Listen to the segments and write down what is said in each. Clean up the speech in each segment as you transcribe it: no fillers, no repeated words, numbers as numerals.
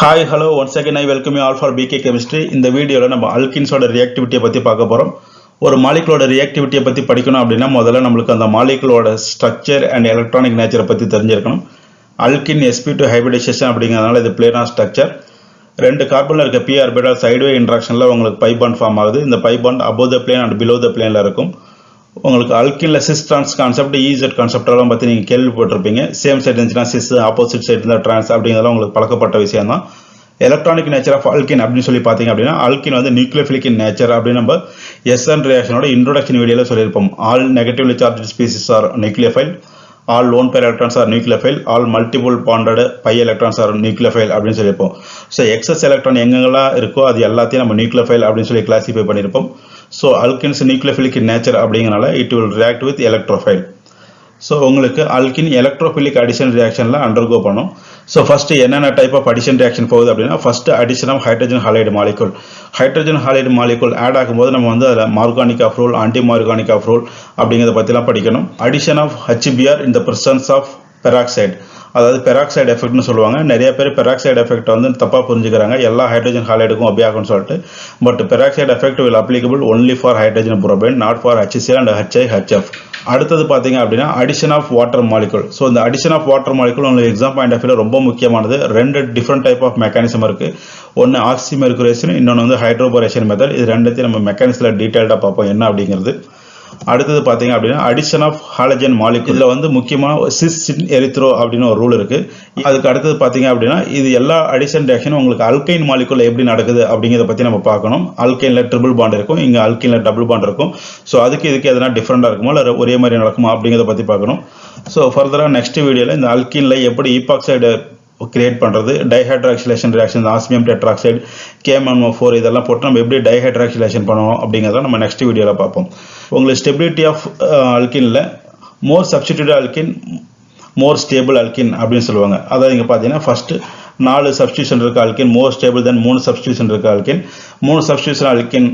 Hi, hello. Once again, I welcome you all for BK Chemistry. இந்த வீடியோல நம்ம அல்கின்ஸோட ரியாக்டிவிட்டியை பத்தி பார்க்க போறோம். ஒரு மாலிகுலோட ரியாக்டிவிட்டியை பத்தி படிக்கணும் அப்படின்னா முதல்ல நம்மளுக்கு அந்த மாலிகுலோட ஸ்ட்ரக்சர் அண்ட் எலக்ட்ரானிக் நேச்சரை பத்தி தெரிஞ்சிருக்கணும். அல்கின் sp2 ஹைபிரிடைசேஷன் அப்படிங்கிறதுனால இது பிளேனார் ஸ்ட்ரக்சர். ரெண்டு கார்பன்ல இருக்க p ஆர்பிட்டால் சைடுவே இன்டராக்ஷன்ல உங்களுக்கு பை பாண்ட் ஃபார்ம் ஆகுது. இந்த pi bond above the plane and below the planeல இருக்கும். உங்களுக்கு அல்கின்ல cis trans concept EZ concept எல்லாம் பத்தி நீங்க கேள்விப்பட்டிருப்பீங்க. சேம் சைடு இருந்துச்சுன்னா சிஸ், ஆப்போசிட் சைடு இருந்தா டிரான்ஸ் அப்படிங்கிறதெல்லாம் உங்களுக்கு பழக்கப்பட்ட விஷயம் தான். எலக்ட்ரானிக் நேச்சர் ஆஃப் அல்கின் அப்படின்னு சொல்லி பார்த்தீங்க அப்படின்னா அல்கின் வந்து நியூக்ளியோஃபிலிக் இன் நேச்சர் அப்படின்னு நம்ம SN ரியாக்ஷனோட இன்ட்ரோடக்ஷன் வீடியோல சொல்லியிருப்போம். All negatively charged species are nucleophile, all lone pair electrons are nucleophile, all multiple bonded pi electrons are nucleophile அப்படின்னு சொல்லியிருப்போம். ஸோ எக்ஸஸ் எலக்ட்ரான் எங்கெங்கெல்லாம் இருக்கோ அது எல்லாத்தையும் நம்ம நியூக்ளியோஃபைல் அப்படின்னு சொல்லி கிளாசிஃபை பண்ணியிருப்போம். So alkenes nucleophilic in nature அப்படிங்கனால it will react with electrophile. So உங்களுக்கு அல்கின் எலக்ட்ரோஃபிலிக் அடிஷன் ரியாக்ஷனில் அண்டர்கோ பண்ணும். ஸோ ஃபர்ஸ்ட் என்னென்ன டைப் ஆஃப் அடிஷன் ரியாக்ஷன் போகுது அப்படின்னா first addition of hydrogen halide molecule. Hydrogen halide molecule add ஆகும்போது நம்ம வந்து அதில் Markovnikov of rule, anti Markovnikov of rule அப்படிங்கிறத பற்றிலாம் படிக்கணும். Addition of HBr in the presence of peroxide, அதாவது பெராக்சைடு எஃபெக்ட்னு சொல்லுவாங்க. நிறைய பேர் பெராக்சைடு எஃபெக்ட் வந்து தப்பாக புரிஞ்சுக்கிறாங்க, எல்லா ஹைட்ரஜன் ஹாலைடுக்கும் ஒபே ஆகும்னு சொல்லிட்டு. But peroxide effect will applicable only for hydrogen bromide, not for HCl and HIHF. அடுத்தது பார்த்தீங்க அப்படின்னா addition of water molecule. So இந்த அடிஷன் ஆஃப் வாட்டர் மாலிகுல் உங்களுக்கு எக்ஸாம் பாயிண்ட் ஆஃப் வியூல ரொம்ப முக்கியமானது. ரெண்டு டிஃப்ரெண்ட் டைப் ஆஃப் மெக்கானிசம் இருக்கு. ஒன்று ஆக்சிமெர்குரேஷன், இன்னொன்று வந்து ஹைட்ரோபரேஷன் மெத்தட். இது ரெண்டுத்தையும் நம்ம மெக்கானிக்ஸ்ல டீடைல்டாக பார்ப்போம் என்ன அப்படிங்கிறது. அடுத்தது பார்த்தீங்க அப்படின்னா அடிஷன் ஆஃப் ஹாலஜன் மாலிகுல். இதில் வந்து முக்கியமாக சிஸ் இன் எரித்ரோ அப்படின்னு ஒரு ரூல் இருக்கு. அதுக்கு அடுத்தது பார்த்தீங்க அப்படின்னா இது எல்லா அடிஷன் ரியாக்ஷனும் உங்களுக்கு அல்கைன் மாலிகுல் எப்படி நடக்குது அப்படிங்கிறத பற்றி நம்ம பார்க்கணும். அல்கைன்ல ட்ரிபிள் பாண்ட் இருக்கும், இங்கே அல்கைன்ல டபுள் பாண்ட் இருக்கும். ஸோ அதுக்கு இதுக்கு எதனா டிஃப்ரெண்டாக இருக்குமா இல்லை ஒரே மாதிரி நடக்குமா அப்படிங்கிறத பற்றி பார்க்கணும். ஸோ ஃபர்தராக நெக்ஸ்ட் வீடியோவில் இந்த அல்கின்ல எப்படி ஈபாக்சைடு கிரியேட் பண்ணுறது, டைஹைட்ராக்சிலேஷன் ரியாக்ஷன், ஆஸ்மியம் டெட்ராக்சைடு, KMnO4 இதெல்லாம் போட்டு நம்ம எப்படி டைஹைட்ராக்சிலேஷன் பண்ணுவோம் அப்படிங்கிறத நம்ம நெக்ஸ்ட் வீடியோவில் பார்ப்போம். உங்களுக்கு ஸ்டெபிலிட்டி ஆஃப் அல்கின்ல more substitute alkene, more stable alkene அப்படின்னு சொல்லுவாங்க. அதாவது இங்கே பார்த்தீங்கன்னா ஃபர்ஸ்ட் 4 சப்ஸ்டியூஷன் இருக்க alkene more stable than 3 substitution இருக்க அல்கின். 3 சப்ஸ்டியூஷன் அல்கின்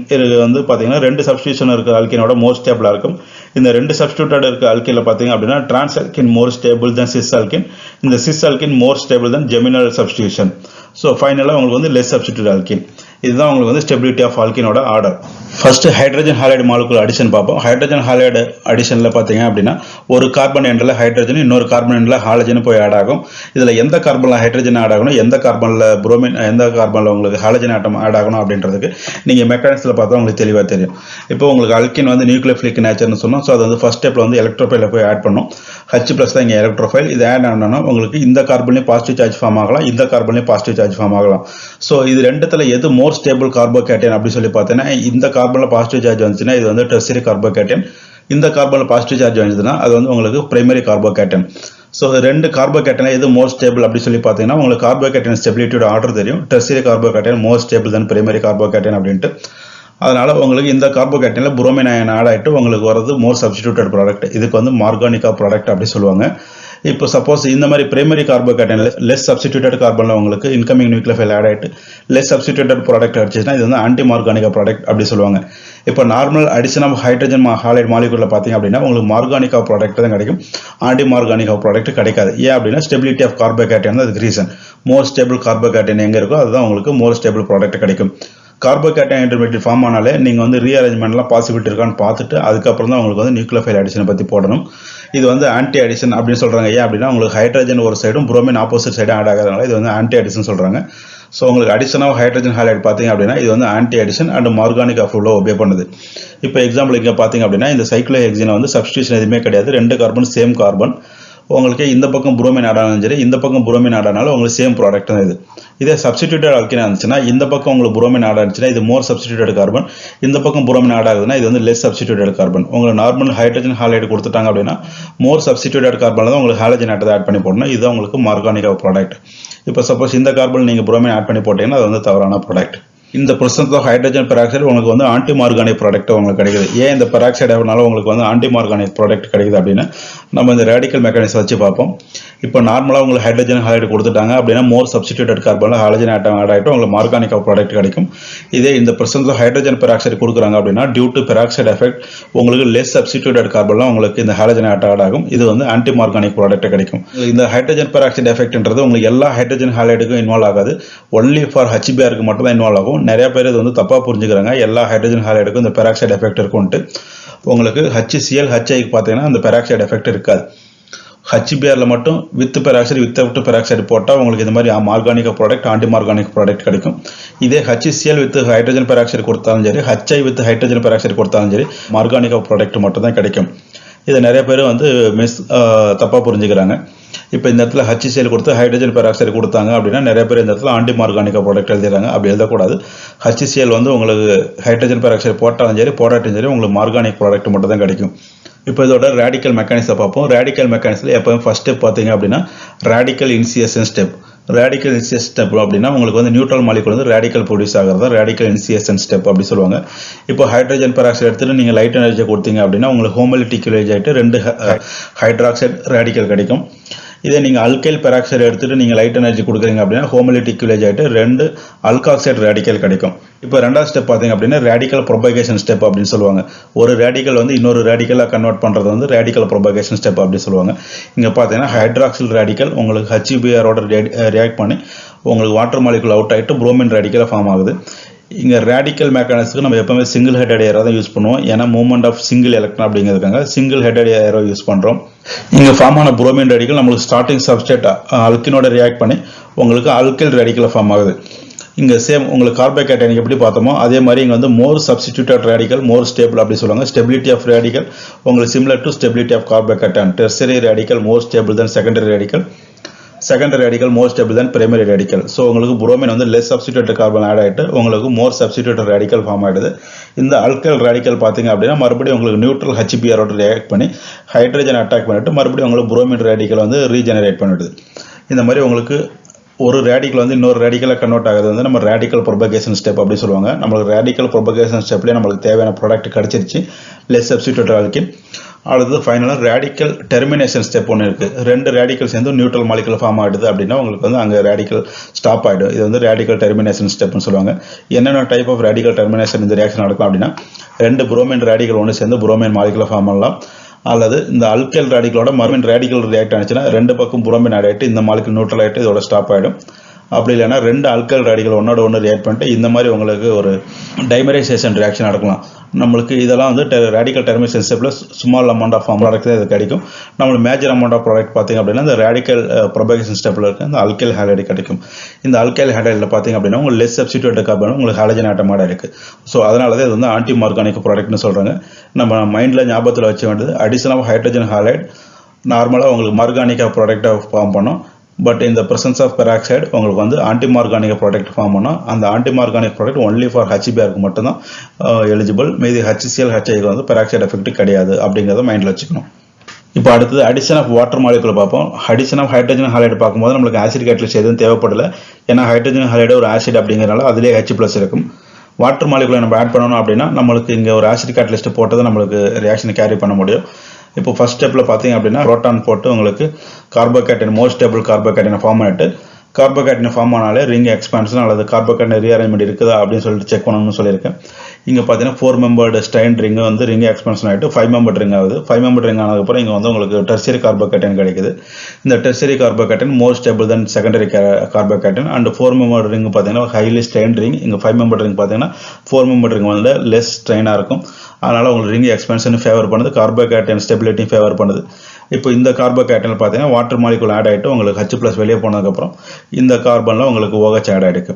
வந்து பார்த்தீங்கன்னா 2 சப்ஸ்டியூஷன் இருக்க அல்கினோட மோர் ஸ்டேபிளாக இருக்கும். இந்த 2 சப்ஸ்டியூட்டட் இருக்க அல்கின்ல பார்த்தீங்க அப்படின்னா trans alkene more stable than cis alkene, இந்த cis alkene more stable than geminal substitution. So ஃபைனலாக உங்களுக்கு வந்து லெஸ் சப்ஸ்டியூட்டட் அல்கின். இதுதான் உங்களுக்கு வந்து ஸ்டெபிலிட்டி ஆஃப் அல்கினோட order. First hydrogen halide molecule addition பார்ப்போம். ஹைட்ரஜன் ஹாலைடு அடிஷனில் பார்த்தீங்க அப்படின்னா ஒரு கார்பன் எண்டில் ஹைட்ரஜன், இன்னொரு கார்பன் எண்டில் ஹாலஜன் போய் ஆட் ஆகும். இதில் எந்த கார்பனில் ஹைட்ரஜன் ஆட் ஆகணும், எந்த கார்பனில் புரோமின், எந்த கார்பனில் உங்களுக்கு ஹாலஜன் ஆட்டம் ஆட் ஆகணும் அப்படின்றதுக்கு நீங்கள் மெக்கானிக்ஸில் பார்த்தா உங்களுக்கு தெளிவாக தெரியும். இப்போ உங்களுக்கு அல்கின் வந்து நியூக்ளியோஃபிலிக் நேச்சர்னு சொன்னோம். ஸோ அது வந்து ஃபர்ஸ்ட் ஸ்டெப்பில் வந்து எலக்ட்ரோஃபைல போய் ஆட் பண்ணணும். H+ தான் இங்கே எலக்ட்ரோஃபைல். இது ஆட் ஆனோன்னா உங்களுக்கு இந்த கார்பன்லேயும் பாசிட்டிவ் சார்ஜ் ஃபார்ம் ஆகலாம், இந்த கார்பன்லேயும் பாசிட்டிவ் சார்ஜ் ஃபார்ம் ஆகலாம். ஸோ இது ரெண்டுத்தில் எது மோர் ஸ்டேபிள் கார்போகேட்டன் அப்படி சொல்லி பார்த்தீங்கன்னா இந்த கார்பனில் பாசிட்டிவ் சார்ஜ் வந்துச்சுன்னா இது வந்து டெர்சியரி கார்போகேட்டன், இந்த கார்பனில் பாசிட்டிவ் சார்ஜ் வந்துச்சுன்னா அது வந்து உங்களுக்கு பிரைமரி கார்போகேட்டன். ஸோ ரெண்டு கார்போகேட்டனை எது மோர் ஸ்டேபிள் அப்படி சொல்லி பார்த்தீங்கன்னா உங்களுக்கு கார்போகேட்டன் ஸ்டெபிலிட்டியோட ஆர்டர் தெரியும். டெர்சியரி கார்போகேட்டன் மோர் ஸ்டேபிள் தென் பிரைமரி கார்போகேட்டன் அப்படின்ட்டு. அதனால உங்களுக்கு இந்த கார்போகேட்டனில் புரோமின் அயன் ஆட் ஆகிட்டு உங்களுக்கு வரது மோர் சப்ஸ்டிடியூட்டட் ப்ராடக்ட். இதுக்கு வந்து மார்கானிகா ப்ராடக்ட் அப்படி சொல்லுவாங்க. இப்போ சப்போஸ் இந்த மாதிரி பிரைமரி கார்போகேட்டன்ல லெஸ் சப்ஸ்டிடியூட்டட் கார்பன்ல உங்களுக்கு இன்கமிங் நியூக்ளியோஃபைல் ஆட் ஆகிட்டு லெஸ் சப்ஸ்டிடியூட்டட் ப்ராடக்ட் அடிச்சுன்னா இது வந்து ஆன்டி மார்கானிகா ப்ராடக்ட் அப்படி சொல்லுவாங்க. இப்போ normal addition of hydrogen halide மாலிகுல்ல பார்த்தீங்க அப்படின்னா உங்களுக்கு மார்கானிகா ப்ராடக்ட் தான் கிடைக்கும், ஆன்டி மார்கானிகா ப்ராடக்ட் கிடைக்காது. ஏன் அப்படின்னா ஸ்டெபிலிட்டி ஆஃப் கார்போகேட்டன் தான் அதுக்கு ரீசன். மோர் ஸ்டேபிள் கார்போகேட்டன் எங்கே இருக்கோ அதுதான் உங்களுக்கு மோர் ஸ்டேபிள் ப்ராடக்ட் கிடைக்கும். கார்போகேட்டன் இன்டர்மீடியட் ஃபார்ம் ஆனாலே நீங்கள் வந்து ரீஅரேஞ்ச்மெண்ட்லாம் பாசிபிலிட்டி இருக்கான்னு பார்த்துட்டு அதுக்கப்புறம் தான் உங்களுக்கு வந்து நியூக்ளியோஃபைல் அடிஷனை பற்றி போடணும். இது வந்து ஆன்டி அடிஷன் அப்படின்னு சொல்கிறாங்க. ஏன் அப்படின்னா உங்களுக்கு ஹைட்ரஜன் ஒரு சைடும் புரோமின் ஆப்போசிட் சைடும் ஆட் ஆகிறதுனால இது வந்து ஆன்டி அடிஷன் சொல்கிறாங்க. ஸோ உங்களுக்கு அடிஷன் ஆஃப் ஹைட்ரஜன் ஹாலைடு பார்த்தீங்க அப்படின்னா இது வந்து anti addition and Markovnikov of ரூலை ஒபே பண்ணுது. இப்போ எக்ஸாம்பிள் இங்கே பார்த்தீங்க அப்படின்னா இந்த சைக்ளோஹெக்சின் வந்து சப்ஸ்டியூஷன் எதுவுமே கிடையாது. 2 கார்பன் சேம் கார்பன். உங்களுக்கு இந்த பக்கம் புரோமின் ஆட் ஆனாலும் சரி, இந்த பக்கம் புரோமின் ஆட் ஆனாலும் உங்களுக்கு சேம் ப்ராடக்ட் தான் இது. இதே சப்ஸ்டிடியூட்டட் அல்கினா இருந்துச்சுன்னா இந்த பக்கம் உங்களுக்கு புரோமின் ஆட் ஆச்சுன்னா இது மோர் சப்ஸ்டிடியூட்டட் கார்பன், இந்த பக்கம் புரோமின் ஆட் ஆகுதுன்னா இது வந்து லெஸ் சப்ஸ்டிடியூட்டட் கார்பன். உங்களுக்கு நார்மல் ஹைட்ரஜன் ஹாலைடு கொடுத்துட்டாங்க அப்படின்னா மோர் சப்ஸ்டிடியூட்டட் கார்பன்ல தான் உங்களுக்கு ஹாலஜன் ஆட்டை ஆட் பண்ணி போடணும். இதுதான் உங்களுக்கு மார்கானிகா ப்ராடக்ட். இப்போ சப்போஸ் இந்த கார்பன் நீங்கள் புரோமின் ஆட் பண்ணி போட்டீங்கன்னா அது வந்து தவறான ப்ராடக்ட். இந்த பிரசன்ஸ் ஆஃப் ஹைட்ரஜன் பெராக்சைடு உங்களுக்கு வந்து ஆன்டி மார்கானிக் ப்ராடக்ட் உங்களுக்கு கிடைக்குது. ஏன் இந்த பெராக்சைடு ஆகுனால உங்களுக்கு வந்து ஆன்டி மார்கானிக் ப்ராடக்ட் கிடைக்குது அப்படின்னா நம்ம இந்த ரேடிக்கல் மெக்கானிசம் வச்சு பார்ப்போம். இப்போ நார்மலாக உங்களுக்கு ஹைட்ரஜன் ஹாலைடு கொடுத்துட்டாங்க அப்படின்னா மோர் சப்ஸ்டிடியூட்டட் கார்பனில் ஹாலஜன் ஆட்டம் ஆட் ஆகிட்டு உங்களுக்கு மார்கானிக் ப்ராடக்ட் கிடைக்கும். இதே இந்த பிரசன்ஸ் ஆஃப் ஹைட்ரஜன் பெராக்சைடு கொடுக்குறாங்க அப்படின்னா டியூ டு பெராக்சைடு எஃபெக்ட் உங்களுக்கு லெஸ் சப்ஸ்டிடியூட்டட் கார்பன்லாம் உங்களுக்கு இந்த ஹாலஜன் ஆட்டம் ஆட் ஆகும். இது வந்து ஆன்டி மார்கானிக் ப்ராடக்ட் கிடைக்கும். இந்த ஹைட்ரஜன் பெராக்சைடு எஃபெக்ட்ன்றது உங்களுக்கு எல்லா ஹைட்ரஜன் ஹாலைடுக்கும் இன்வால்வ் ஆகாது, ஒன்லி ஃபார் HBrக்கு மட்டும் தான் இன்வால்வ் ஆகும். நிறைய பேர் இது வந்து தப்பாக புரிஞ்சுக்கிறாங்க, எல்லா ஹைட்ரஜன் ஹாலைடுக்கும் இந்த பெராக்சைடு எஃபெக்ட் இருக்கும்ட்டு. உங்களுக்கு HCl HIக்கு பார்த்தீங்கன்னா அந்த பெராக்சைடு எஃபெக்ட் இருக்காது. HBrல மட்டும் வித் பெராக்சைடு வித்தவுட் பெராக்சைடு போட்டால் உங்களுக்கு இந்த மாதிரி organic product anti Markovnikov product கிடைக்கும். இதே HCl வித் ஹைட்ரஜன் பெராக்சைடு கொடுத்தாலும் சரி, HI வித் ஹைட்ரஜன் பெராக்சைடு கொடுத்தாலும் சரி மார்கானிக் ப்ராடக்ட் மட்டும் தான் கிடைக்கும். இதை நிறைய பேர் வந்து தப்பாக புரிஞ்சுக்கிறாங்க. இப்போ இந்த இடத்துல HCl கொடுத்து ஹைட்ரஜன் பெராக்சைடு கொடுத்தாங்க அப்படின்னா நிறைய பேர் இந்த இடத்துல ஆன்டி மார்கானிக் ப்ராடக்ட் எழுதுறாங்க. அப்படி எழுதக்கூடாது. HCl வந்து உங்களுக்கு ஹைட்ரஜன் பெராக்சைடு போட்டாலும் சரி போடாட்டும் சரி உங்களுக்கு மார்கானிக் ப்ராடக்ட் மட்டும் தான் கிடைக்கும். இப்போ இதோட ரேடிக்கல் மெக்கானிசம் பார்ப்போம். ரேடிக்கல் மெக்கானிசத்தில் எப்போவும் ஃபர்ஸ்ட் ஸ்டெப் பார்த்தீங்க அப்படின்னா radical initiation step. Radical initiation step அப்படின்னா உங்களுக்கு வந்து நியூட்ரல் மாலிகுல் வந்து ரேடிக்கல் ப்ரொடியூஸ் ஆகிறதா ரேடிக்கல் இனிஷியேஷன் ஸ்டெப் அப்படி சொல்லுவாங்க. இப்போ ஹைட்ரஜன் பெராக்சைடு எடுத்துட்டு நீங்கள் லைட் எனர்ஜி கொடுத்தீங்க அப்படின்னா உங்களுக்கு ஹோமோலிட்டிகுலேஜ் ஆகிட்டு 2 ஹைட்ராக்சைடு ரேடிக்கல் கிடைக்கும். இதே நீங்கள் அல்கைல் பெராக்சைடு எடுத்துட்டு நீங்கள் லைட் எனர்ஜி கொடுக்குறீங்க அப்படின்னா ஹோமோலிட்டிகுலேஜ் ஆகிட்டு 2 அல்காக்சைடு ரேடிக்கல் கிடைக்கும். இப்போ ரெண்டாவது ஸ்டெப் பார்த்தீங்க அப்படின்னா ரேடிக்கல் ப்ரொபகேஷன் ஸ்டெப் அப்படின்னு சொல்லுவாங்க. ஒரு ரேடிக்கல் வந்து இன்னொரு ரேடிக்கலாக கன்வெர்ட் பண்ணுறது வந்து ரேடிக்கல் ப்ரொபகேஷன் ஸ்டெப் அப்படின்னு சொல்லுவாங்க. இங்கே பார்த்தீங்கன்னா ஹைட்ராக்சில் ரேடிக்கல் உங்களுக்கு HBrஓட ரியாக்ட் பண்ணி உங்களுக்கு வாட்டர் மாலிகுல் அவுட் ஆகிட்டு புரோமின் ரேடிக்கலாக ஃபார்ம் ஆகுது. இங்கே ரேடிக்கல் மெக்கானிசத்துக்கு நம்ம எப்பவுமே சிங்கிள் ஹெட்டட் ஏரோ தான் யூஸ் பண்ணுவோம். ஏன்னா மூவ்மெண்ட் ஆஃப் சிங்கிள் எலக்ட்ரான் அப்படிங்கிறதுக்காக சிங்கிள் ஹெட்டட் ஏரோ யூஸ் பண்ணுறோம். இங்கே ஃபார்ம் ஆன புரோமின் ரேடிக்கல் நம்மளுக்கு ஸ்டார்டிங் சப்ஸ்டேட் அல்கினோட ரியாக்ட் பண்ணி உங்களுக்கு அல்கைல் ரேடிக்கல் ஃபார்ம் ஆகுது. இங்கே சேம் உங்களுக்கு கார்போகேட்டைன் எப்படி பார்த்தோமோ அதே மாதிரி இங்கே வந்து more substituted radical more stable அப்படி சொல்லுவாங்க. ஸ்டெபிலிட்டி ஆஃப் ரேடிக்கல் உங்களுக்கு similar to stability of carbocation. Tertiary radical more stable than secondary radical, secondary radical more stable than primary radical. So உங்களுக்கு புரோமின் வந்து லெஸ் சப்ஸ்டிடியூட்டட் கார்பன் ஆட் ஆகிட்டு உங்களுக்கு மோர் substituted radical form ஆகிடுது. இந்த alkyl radical பார்த்தீங்க அப்படின்னா மறுபடியும் உங்களுக்கு நியூட்ரல் HBrஓட ரியாக்ட் பண்ணி ஹைட்ரஜன் அட்டாக் பண்ணிட்டு மறுபடியும் உங்களுக்கு புரோமின் ரேடிக்கல் வந்து ரீஜெனரேட் பண்ணிடுது. இந்த மாதிரி உங்களுக்கு ஒரு ரேடிக்கல் வந்து இன்னொரு ரேடிக்கலாக கன்வெர்ட் ஆகுது வந்து நம்ம ரேடிக்கல் ப்ரொபகேஷன் ஸ்டெப் அப்படி சொல்லுவாங்க. நம்மளுக்கு ரேடிக்கல் ப்ரொபகேஷன் ஸ்டெப்லேயே நம்மளுக்கு தேவையான ப்ராடக்ட் கிடச்சிருச்சு லெஸ் சப்ஸ்டிடியூட்டட் ஆல்கின். அடுத்தது ஃபைனலாக ரேடிக்கல் டெர்மினேஷன் ஸ்டெப் ஒன்று இருக்குது. 2 ரேடிக்கல் சேர்ந்து நியூட்ரல் மாலிகுல் ஃபார்ம் ஆகிடுது அப்படின்னா உங்களுக்கு வந்து அங்கே ரேடிக்கல் ஸ்டாப் ஆகிடும். இது வந்து ரேடிக்கல் டெர்மினேஷன் ஸ்டெப்னு சொல்லுவாங்க. என்னென்ன டைப் ஆஃப் ரேடிக்கல் டெர்மினேஷன் இந்த ரியாக்ஷன் நடக்கும் அப்படின்னா 2 புரோமின் ரேடிக்கல் ஒன்று சேர்ந்து புரோமின் மாலிகுலை ஃபார்ம் பண்ணலாம். அல்லது இந்த அல்கைல் ரேடிக்கலோட மறுபடியும் ரேடிக்கல் ரியாக்ட் ஆனிச்சுன்னா 2 பக்கம் புரோமின் ஆட் ஆகிட்டு இந்த மாலிகுல் நியூட்ரல் ஆகிட்டு இதோட ஸ்டாப் ஆகிடும். அப்படி இல்லைன்னா 2 அல்கைல் ரேடிக்கல் ஒன்னோட ஒன்று ரியாக்ட் பண்ணிட்டு இந்த மாதிரி உங்களுக்கு ஒரு டைமரைசேஷன் ரியாக்ஷன் நடக்கலாம். நம்மளுக்கு இதெல்லாம் வந்து ரேடிக்கல் டெர்மினேஷன் ஸ்டெப்பில் ஸ்மால் அமௌண்ட் ஆஃப் ப்ராடக்ட் தான் இது கிடைக்கும். நம்மளுக்கு மேஜர் அமௌண்ட் ஆஃப் ப்ராடக்ட் பார்த்தீங்க அப்படின்னா இந்த ரேடிக்கல் ப்ரொபகேஷன் ஸ்டெப்பில் இருக்க இந்த அல்கைல் ஹாலைடு கிடைக்கும். இந்த அல்கைல் ஹாலைடில் பார்த்தீங்க அப்படின்னா உங்களுக்கு லெஸ் சப்ஸ்டிடியூட்டட் கார்பன் உங்களுக்கு ஹாலஜன் ஆட்டம் ஆட் இருக்குது. ஸோ அதனால தான் இது வந்து ஆன்டி மார்கானிக் ப்ராடக்ட்னு சொல்கிறாங்க. நம்ம மைண்டில் ஞாபகத்தில் வச்ச வேண்டியது அடிஷன் ஆஃப் ஹைட்ரஜன் ஹாலைடு நார்மலாக உங்களுக்கு மார்கானிக்காக ப்ராடக்டாக ஃபார்ம் பண்ணோம். பட் இந்த பிரசன்ஸ் ஆஃப் பெராக்சைடு உங்களுக்கு வந்து ஆன்டி மார்கானிக் ப்ராடக்ட் ஃபார்ம் பண்ணோம். அந்த anti Markovnikov product only for HBrக்கு மட்டும்தான் எலிஜிபிள். மீதி HCl HIக்கு வந்து பெராக்சைடு எஃபெக்ட் கிடையாது அப்படிங்கிறத மைண்டில் வச்சுக்கணும். இப்போ அடுத்தது அடிஷன் ஆஃப் வாட்டர் மாலிகுல் பார்ப்போம். அடிஷன் ஆஃப் ஹைட்ரஜன் ஹாலைடு பார்க்கும்போது நம்மளுக்கு ஆசிட் கேட்டலிஸ்ட் எதுவும் தேவைப்படலை. ஏன்னா ஹைட்ரஜன் ஹாலைடு ஒரு ஆசிட் அப்படிங்கிறனால அதிலே H+ இருக்கும். வாட்டர் மாலிகுலை நம்ம ஆட் பண்ணணும் அப்படின்னா நம்மளுக்கு இங்கே ஒரு ஆசிட் கேட்டலிஸ்ட் போட்டதை நம்மளுக்கு ரியாக்ஷனை கேரி பண்ண முடியும். இப்போ ஃபர்ஸ்ட் ஸ்டெப்பில் பார்த்தீங்க அப்படின்னா புரோட்டான் போட்டு உங்களுக்கு கார்போகேட்டைன் மோர் ஸ்டேபிள் கார்போகேட்டைனை ஃபார்ம் பண்ணிட்டு கார்போகேட்டைனை ஃபார்ம் ஆனாலே ரிங் எக்ஸ்பான்ஷன் அல்லது கார்போகேட்டைன் ரீஅரேஞ்ச்மெண்ட் இருக்குதா அப்படின்னு சொல்லிட்டு செக் பண்ணணும்னு சொல்லியிருக்கேன். இங்கே பார்த்தீங்கன்னா 4 மெம்பர்டு ஸ்டைன் ரிங் வந்து ரிங் எக்ஸ்பான்ஷன் ஆகிட்டு 5 மெம்பர் ரிங் ஆகுது. 5 மெம்பர் ரிங் ஆனதுக்கப்புறம் இங்கே வந்து உங்களுக்கு டெர்சரி கார்போகேட்டைன் கிடைக்குது. இந்த tertiary carbocation more stable than secondary carbocation. And 4 member ring பார்த்தீங்கன்னா ஹைலி ஸ்ட்ரெயின் ரிங். இங்கே 5 மெம்பர் ரிங் பார்த்தீங்கன்னா 4 மெம்பர் ரிங் வந்து லெஸ் ஸ்ட்ரெயினாக இருக்கும். அதனால் உங்களுக்கு ரிங் எக்ஸ்பென்ஷன் ஃபேவர் பண்ணுது, கார்போகேட்டைன் ஸ்டெபிலிட்டி ஃபேவர் பண்ணுது. இப்போ இந்த கார்போகேட்டைன் பார்த்தீங்கன்னா வாட்டர் மாலிகுல் ஆட் ஆகிட்டு உங்களுக்கு H+ வெளியே போனதுக்கப்புறம் இந்த கார்பனில் உங்களுக்கு OH ஆட் ஆகிருக்கு.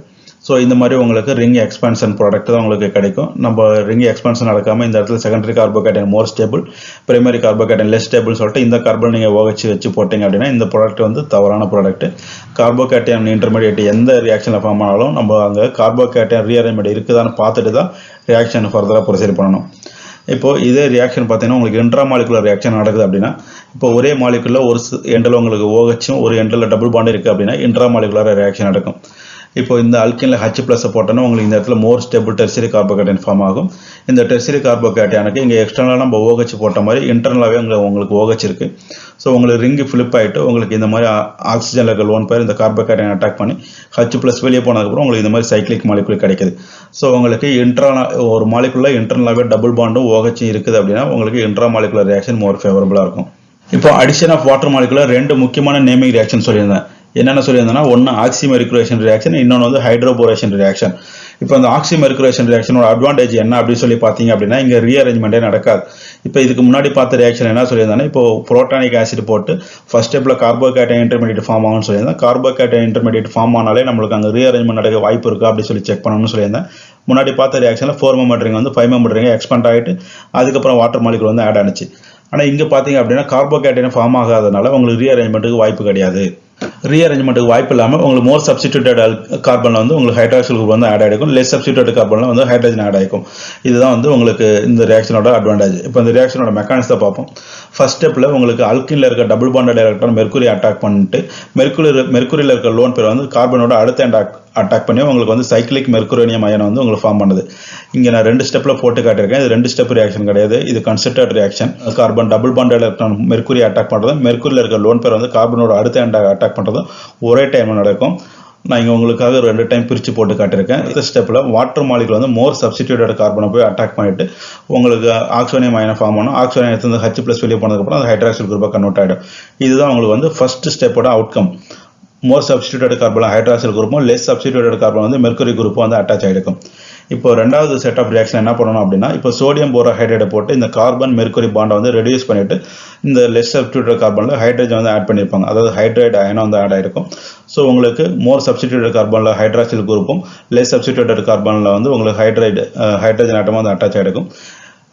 ஸோ இந்த மாதிரி உங்களுக்கு ரிங் எக்ஸ்பான்ஷன் ப்ராடக்ட் தான் உங்களுக்கு கிடைக்கும். நம்ம ரிங் எக்ஸ்பான்ஷன் நடக்காமல் இந்த இடத்துல secondary carbocation more stable, primary carbocation less stable சொல்லிட்டு இந்த கார்பன் நீங்கள் வச்சு போட்டிங்க அப்படின்னா இந்த ப்ராடக்ட் வந்து தவறான ப்ராடக்ட். கார்போகேட்டைன் இன்டர்மீடியேட் எந்த ரியாக்ஷனில் ஃபார்ம் ஆனாலும் நம்ம அங்கே கார்போகேட்டைன் ரீஅரேஞ்ச்மெண்ட் இருக்குதான்னு பார்த்துட்டு தான் ரியாக்ஷன் ஃபர்தராக ப்ரொசீட் பண்ணணும். இப்போ இதே ரியாக்ஷன் பார்த்தீங்கன்னா உங்களுக்கு இன்ட்ராமாலிகுலர் ரியாக்ஷன் நடக்குது அப்படின்னா இப்போ ஒரே மாலிகுலில் ஒரு எண்டில் உங்களுக்கு OH ஒரு எண்டில் டபுள் பாண்ட் இருக்குது அப்படின்னா இன்ட்ராமாலிகுலர் ரியாக்ஷன் நடக்கும். இப்போ இந்த அல்கீன்ல H+ போட்டோன்னா உங்களுக்கு இந்த இடத்துல மோர் ஸ்டேபிள் டெர்சியரி கார்போகேட்டைன் ஃபார்ம் ஆகும். இந்த டெர்சியரி கார்போகேட்டைனுக்கு இங்கே எக்ஸ்டர்னலாக நம்ம OH போட்ட மாதிரி இன்டர்னலாகவே உங்களுக்கு OH இருக்குது. ஸோ உங்களுக்கு ரிங்கு ஃபிளிப் ஆகிட்டு உங்களுக்கு இந்த மாதிரி ஆக்சிஜனில் இருக்க லோன் பேர் இந்த கார்போகேட்டைன் அட்டாக் பண்ணி H+ வெளியே போனதுக்கப்புறம் உங்களுக்கு இந்த மாதிரி சைக்ளிக் மாலிகுல் கிடைக்குது. ஸோ உங்களுக்கு ஒரு மாலிகுலில் இன்டர்னலாகவே டபுள் பாண்டும் OH இருக்குது அப்படின்னா உங்களுக்கு இன்ட்ரா மாலிகுலர் ரியாக்ஷன் மோர் ஃபேவரபுளாக இருக்கும். இப்போ அடிஷன் ஆஃப் வாட்டர் மாலிகுலர் 2 முக்கியமான நேமிங் ரியாக்ஷன் சொல்லியிருந்தேன். என்னென்ன சொல்லியிருந்தேன்னா ஒன்று ஆக்சிமெர்குரேஷன் ரியாக்ஷன், இன்னொன்று வந்து ஹைட்ரோபோரேஷன் ரியாக்ஷன். இப்போ இந்த ஆக்சிமெர்குரேஷன் ரியாக்ஷனோட அட்வான்டேஜ் என்ன அப்படின்னு சொல்லி பார்த்தீங்க அப்படின்னா இங்கே ரீஅரேஞ்ச்மெண்ட்டே நடக்காது. இப்போ இதுக்கு முன்னாடி பார்த்த ரியாக்ஷன் என்ன சொல்லியிருந்தாங்கன்னா இப்போ புரோட்டானிக் ஆசிட் போட்டு ஃபர்ஸ்ட் ஸ்டெப்பில் கார்போகேட்டைன் இன்டர்மீடியட் ஃபார்ம் ஆகும்னு சொல்லியிருந்தேன். கார்போகேட்டைன் இன்டர்மீடியட் ஃபார்ம் ஆனாலே நம்மளுக்கு அங்கே ரீஅரேஞ்ச்மெண்ட் நடக்க வாய்ப்பு இருக்கா அப்படின்னு சொல்லி செக் பண்ணணும்னு சொல்லியிருந்தேன். முன்னாடி பார்த்த ரியாக்ஷனில் 4 மெம்பர் ரிங் வந்து 5 மெம்பர் ரிங் எக்ஸ்பேண்ட் ஆகிட்டு அதுக்கப்புறம் வாட்டர் மாலிகுல் வந்து ஆட் ஆனிச்சு. ஆனால் இங்கே பார்த்தீங்க அப்படின்னா கார்போகேட்டைன் ஃபார்ம் ஆகாதனால உங்களுக்கு ரீஅரேஞ்ச்மெண்ட்டுக்கு வாய்ப்பு கிடையாது. ரீஅரேஞ்ச்மெண்ட்டுக்கு வாய்ப்பு இல்லாமல் உங்களுக்கு மோர் சப்ஸ்டிடியூட்டட் கார்பனில் வந்து உங்களுக்கு ஹைட்ராக்சில் குரூப் வந்து ஆட் ஆகிருக்கும், லெஸ் சப்ஸ்டிடியூட்டட் கார்பனில் வந்து ஹைட்ரஜன் ஆட் ஆகிருக்கும். இதுதான் வந்து உங்களுக்கு இந்த ரியாக்ஷனோட அட்வான்டேஜ். இப்போ இந்த ரியாக்ஷனோட மெக்கானிசத்தை பார்ப்போம். ஃபர்ஸ்ட் ஸ்டெப்பில் உங்களுக்கு அல்கின்ல இருக்க double bonded electron mercury attack பண்ணிட்டு மெர்க்குரியில் இருக்க லோன் பேர் வந்து கார்பனோட அடுத்த அட்டாக் பண்ணி உங்களுக்கு வந்து சைக்ளிக் மெர்க்குரேனியம் அயனை வந்து உங்களுக்கு ஃபார்ம் பண்ணுது. இங்கே நான் 2 ஸ்டெப்பில் போட்டு காட்டியிருக்கேன். இது 2 ஸ்டெப் ரியாக்ஷன் கிடையாது, இது considered reaction. Carbon double bonded electron mercury attack பண்ணுறது, மெர்க்குரியில் இருக்க லோன் பேர் வந்து கார்பனோட அடுத்த அட்டாக் பண்ணுறது ஒரே டைமில் நடக்கும். நான் இங்கே உங்களுக்காக 2 டைம் பிரித்து போட்டு காட்டியிருக்கேன். இந்த ஸ்டெப்பில் வாட்டர் மாலிகுல் வந்து மோர் சப்ஸ்டிடியூட்டட் கார்பனை போய் அட்டாக் பண்ணிட்டு உங்களுக்கு ஆக்சிஜனியம் அயனை ஃபார்ம் ஆகும். ஆக்சிஜன் எடுத்து H+ வெளியே போனதுக்கப்புறம் அது ஹைட்ராக்சில் குரூப்பாக கன்வெர்ட் ஆகிடும். இதுதான் உங்களுக்கு வந்து ஃபர்ஸ்ட் ஸ்டெப்போட outcome. More substituted carbon hydroxyl குரூப்பும் லெஸ் சப்ஸ்டிடியூட்டட் கார்பன் வந்து மெர்க்குரி குரூப்பும் வந்து அட்டாச் ஆகிருக்கும். இப்போ ரெண்டாவது செட் ஆஃப் ரியாக்ஷன் என்ன பண்ணணும் அப்படின்னா இப்போ சோடியம் போரோஹைட்ரேட்டை போட்டு இந்த கார்பன் மெர்க்குரி பாண்டை வந்து ரெடியூஸ் பண்ணிட்டு இந்த லெஸ் சப்ஸ்டிடியூட்டட் கார்பனில் ஹைட்ரஜன் வந்து ஆட் பண்ணியிருப்பாங்க, அதாவது ஹைட்ரைடு அயனம் வந்து ஆட் ஆகிருக்கும். ஸோ உங்களுக்கு மோர் சப்ஸ்டிடியூட்டட் கார்பனில் ஹைட்ராக்சில் குரூப்பும் லெஸ் சப்ஸ்டிடியூட்டட் கார்பனில் வந்து உங்களுக்கு ஹைட்ரஜன் ஆட்டமும் வந்து அட்டாச் ஆகிருக்கும்.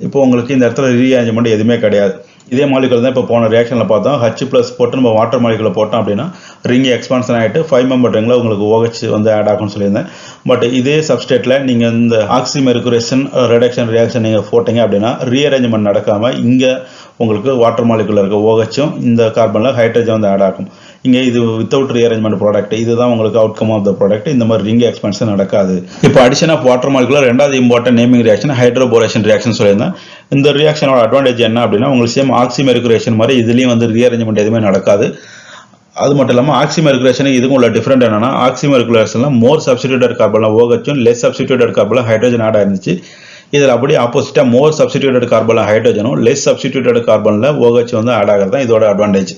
இப்போ உங்களுக்கு இந்த இடத்துல ரீஅரேஞ்ச்மெண்ட் எதுவுமே கிடையாது. இதே மாலிகுல் தான் இப்போ போன ரியாக்ஷனில் பார்த்தோம். H+ போட்டு நம்ம வாட்டர் மாலிகுலை போட்டோம் அப்படின்னா ரிங் எக்ஸ்பான்ஷன் ஆகிட்டு 5 மெம்பர் ரிங்கில் உங்களுக்கு OH வந்து ஆட் ஆகும்னு சொல்லியிருந்தேன். பட் இதே சப்ஸ்டேட்டில் நீங்கள் இந்த ஆக்சிமெர்குரேஷன் ரிடக்ஷன் ரியாக்ஷன் நீங்கள் போட்டிங்க அப்படின்னா ரீஅரேஞ்ச்மெண்ட் நடக்காமல் இங்கே உங்களுக்கு வாட்டர் மாலிகுலில் இருக்க OHம் இந்த கார்பனில் ஹைட்ரஜன் வந்து ஆட் ஆகும். இங்கே இது வித்தவுட் ரீஅரேஞ்ச்மெண்ட் ப்ராடக்ட். இதுதான் உங்களுக்கு அவுட்கம் ஆஃப் த ப்ராடக்ட். இந்த மாதிரி ரிங் எக்ஸ்பான்ஷன் நடக்காது. இப்போ அடிஷன் ஆஃப் வாட்டர் மாலிகுலர் ரெண்டாவது important naming reaction hydroboration reaction சொல்லியிருந்தேன். இந்த ரியாக்ஷனோட அட்வான்டேஜ் என்ன அப்படின்னா உங்களுக்கு சேம் ஆக்சிமெர்குரேஷன் மாதிரி இதுலேயும் வந்து ரீஅரேஞ்ச்மெண்ட் எதுவுமே நடக்காது. அது மட்டும் இல்லாமல் ஆக்சிமெர்குரேஷனுக்கு இதுக்கும் உள்ள டிஃப்ரெண்ட் என்னன்னா ஆக்சிமெர்குரேஷனில் மோர் சப்ஸ்டிடியூட்டட் கார்பனில் OHம் லெஸ் சப்ஸ்டிடியூட்டட் கார்பனில் ஹைட்ரஜன் ஆட் ஆயிருந்துச்சு. இதில் அப்படியே ஆப்போசிட்டாக மோர் சப்ஸ்டிடியூட்டட் கார்பனில் ஹைட்ரஜனும் லெஸ் சப்ஸ்டிடியூட்டட் கார்பனில் OH வந்து ஆட் ஆகிறது தான் இதோட அட்வான்டேஜ்.